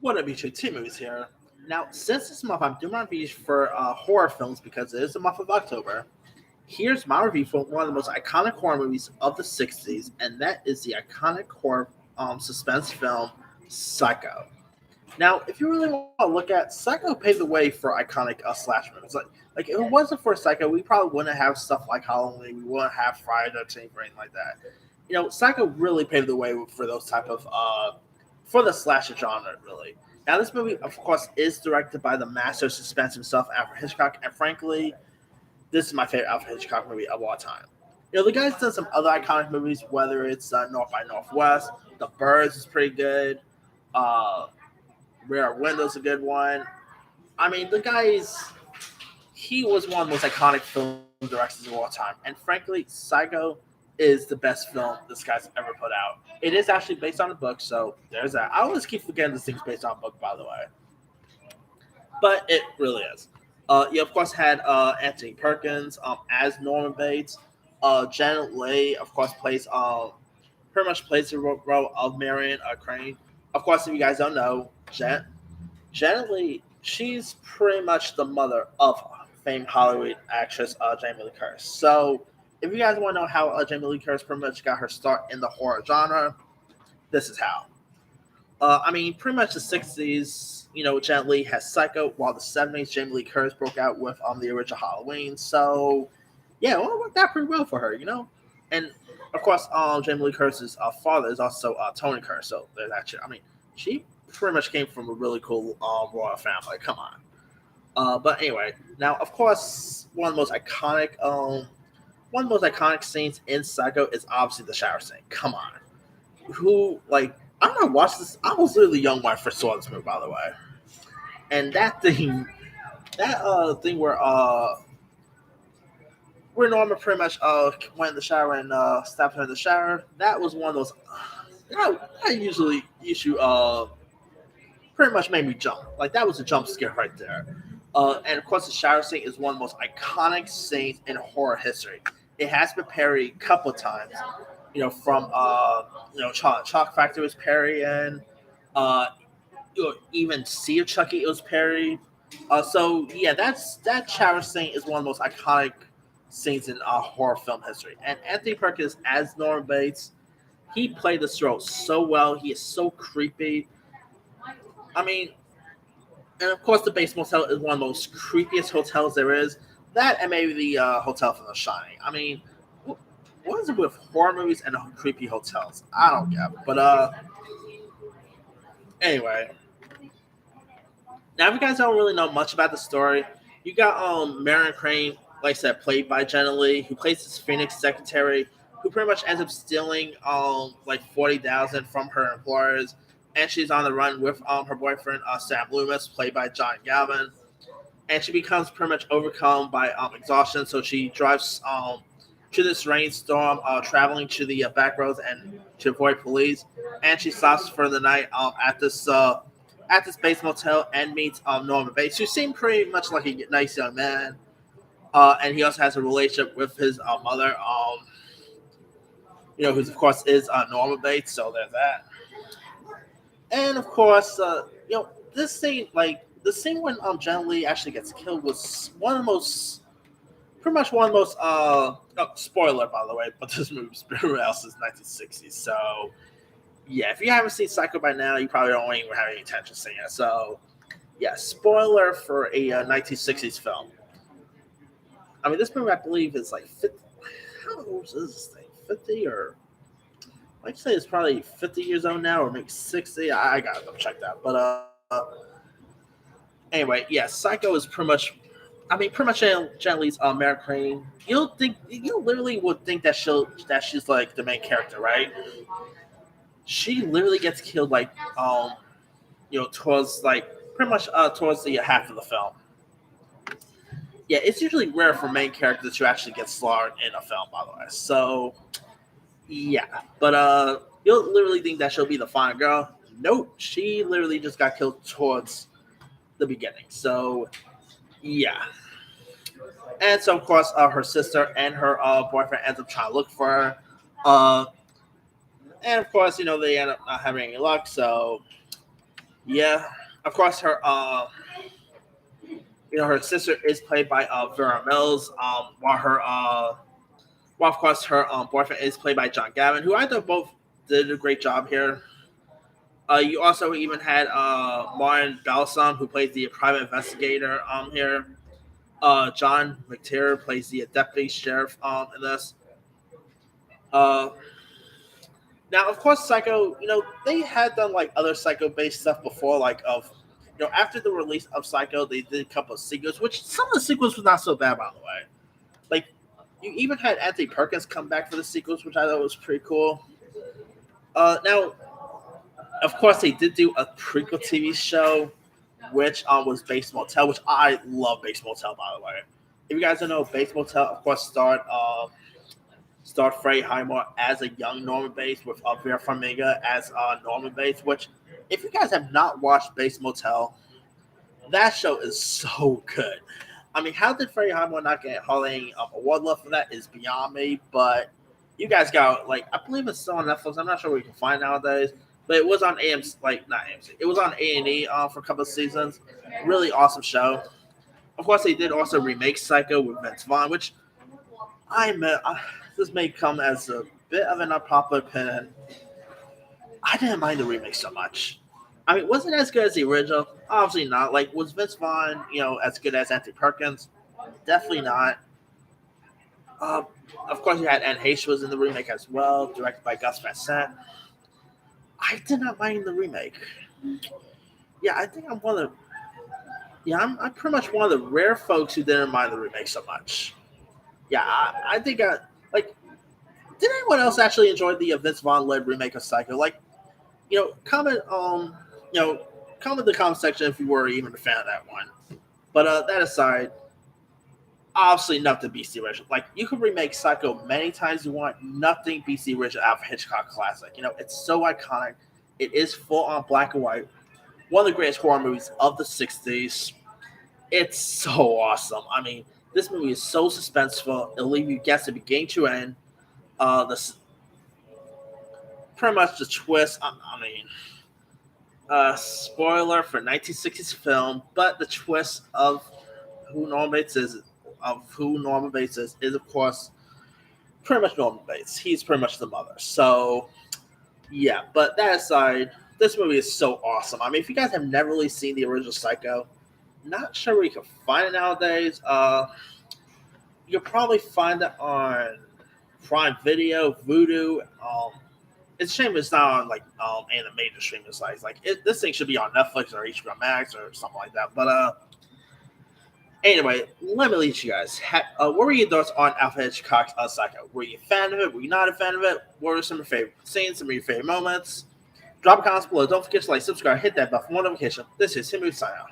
What up, YouTube? T Movies here. Now, since this month I'm doing my reviews for horror films because it is the month of October, here's my review for one of the most iconic horror movies of the 60s, and that is the iconic horror suspense film Psycho. Now, if you really want to look at Psycho paved the way for iconic slash movies. Like if it wasn't for Psycho, we probably wouldn't have stuff like Halloween, we wouldn't have Friday the 13th or anything like that. Psycho really paved the way for those type of for the slasher genre, really. Now, this movie, of course, is directed by the master of suspense himself, Alfred Hitchcock, and frankly, this is my favorite Alfred Hitchcock movie of all time. The guy's done some other iconic movies, whether it's North by Northwest, The Birds is pretty good, uh, Rare Window's a good one. I mean, he was one of the most iconic film directors of all time, and frankly, Psycho is the best film this guy's ever put out. It is actually based on a book, so there's that. I always keep forgetting this thing's based on a book, by the way, but it really is. You of course had Anthony Perkins as Norman Bates. Janet Leigh, of course, pretty much plays the role of Marion Crane. Of course, if you guys don't know, Janet Leigh, she's pretty much the mother of famed Hollywood actress Jamie Lee Curtis. So, if you guys want to know how Jamie Lee Curtis pretty much got her start in the horror genre, this is how. I mean, pretty much the 60s, Janet Leigh has Psycho, while the 70s, Jamie Lee Curtis broke out with the original Halloween. So, yeah, well, it worked out pretty well for her. And, of course, Jamie Lee Curtis's father is also Tony Curtis. So, there's that shit. I mean, she pretty much came from a really cool royal family. Come on. But anyway, now, of course, one of the most iconic scenes in Psycho is obviously the shower scene. Come on. I'm gonna watch this. I was literally young when I first saw this movie, by the way. And that thing where Norma pretty much went in the shower and stopped her in the shower, that was one of those I usually issue pretty much made me jump. Like, that was a jump scare right there. And of course, the shower scene is one of the most iconic scenes in horror history. It has been parodied a couple of times. From Chalk Factory was parodied, even Sea of Chucky it was parodied. So yeah, that shower scene is one of the most iconic scenes in horror film history. And Anthony Perkins as Norman Bates, he played this role so well. He is so creepy. I mean, and of course, the Bates Motel is one of the most creepiest hotels there is. That and maybe the hotel from The Shining. I mean, what is it with horror movies and creepy hotels? I don't get it. But anyway, now if you guys don't really know much about the story, you got Marion Crane, like I said, played by Jenna Lee, who plays this Phoenix secretary, who pretty much ends up stealing like 40,000 from her employers, and she's on the run with her boyfriend Sam Loomis, played by John Galvin, and she becomes pretty much overcome by exhaustion. So she drives to this rainstorm, traveling to the back roads and to avoid police, and she stops for the night at this Bates Motel and meets Norman Bates, who seemed pretty much like a nice young man, and he also has a relationship with his mother, who of course is Norman Bates. So there's that. And of course, this scene, like the scene when Jen Lee actually gets killed, was pretty much one of the most. Spoiler, by the way, but this movie Spirit House is 1960s. So yeah, if you haven't seen Psycho by now, you probably don't even have any intention seeing it. So yeah, spoiler for a 1960s film. I mean, this movie I believe is like 50. How old is this thing? 50 or? I'd say it's probably 50 years old now, or maybe 60. I gotta go check that. But anyway, yeah, Psycho is pretty much. I mean, pretty much Jen Lee's Marion Crane. You literally would think that she's like the main character, right? She literally gets killed like towards like pretty much towards the half of the film. Yeah, it's usually rare for main characters to actually get slaughtered in a film, by the way. So yeah, but you'll literally think that she'll be the final girl. Nope, she literally just got killed towards the beginning. So yeah, and so of course her sister and her boyfriend ends up trying to look for her, and of course they end up not having any luck. So Yeah, of course her sister is played by Vera Mills. While of course her boyfriend is played by John Gavin, who I thought both did a great job here. You also even had Martin Balsam, who plays the private investigator here. John McTeer plays the deputy sheriff in this. Uh, Now, of course, Psycho. They had done like other Psycho-based stuff before, like after the release of Psycho, they did a couple of sequels, which some of the sequels was not so bad, by the way. Like, you even had Anthony Perkins come back for the sequels, which I thought was pretty cool. Now, of course, they did do a prequel TV show, which was Bates Motel, which I love Bates Motel, by the way. If you guys don't know, Bates Motel, of course, starred Freddie Highmore as a young Norman Bates with Vera Farmiga as Norman Bates, which, if you guys have not watched Bates Motel, that show is so good. I mean, how did Freddie Highmore not get Hall-A award love for that is beyond me, but you guys got, like, I believe it's still on Netflix. I'm not sure where you can find it nowadays, but it was on AMC, like, not AMC. It was on A&E for a couple of seasons. Really awesome show. Of course, they did also remake Psycho with Vince Vaughn, which this may come as a bit of an unpopular opinion. I didn't mind the remake so much. I mean, was it as good as the original? Obviously not. Like, was Vince Vaughn, as good as Anthony Perkins? Definitely not. Uh, of course, you had Anne Heche was in the remake as well, directed by Gus Van Sant. I did not mind the remake. Yeah, I think I'm one of the. Yeah, I'm pretty much one of the rare folks who didn't mind the remake so much. Yeah, I think like. Did anyone else actually enjoy the Vince Vaughn led remake of Psycho? Like, comment comment in the comment section if you were even a fan of that one. But that aside, obviously nothing beats the original. Like, you could remake Psycho many times you want, nothing beats the original Alfred Hitchcock classic. It's so iconic. It is full on black and white. One of the greatest horror movies of the '60s. It's so awesome. I mean, this movie is so suspenseful. It'll leave you guessing beginning to end. The pretty much the twist. I mean, spoiler for 1960s film, but the twist of who Norman Bates is of course pretty much Norman Bates. He's pretty much the mother. So yeah, but that aside, this movie is so awesome. I mean, if you guys have never really seen the original Psycho, not sure where you can find it nowadays. You'll probably find it on Prime Video, Vudu. It's a shame it's not on like any of the major streaming sites. Like, this thing should be on Netflix or HBO Max or something like that. But anyway, let me leave you guys. What were your thoughts on Alfred Hitchcock's Psycho? Were you a fan of it? Were you not a fan of it? What were some of your favorite scenes? Some of your favorite moments? Drop a comment below. Don't forget to like, subscribe, hit that bell for more notification. This is Himu signing out.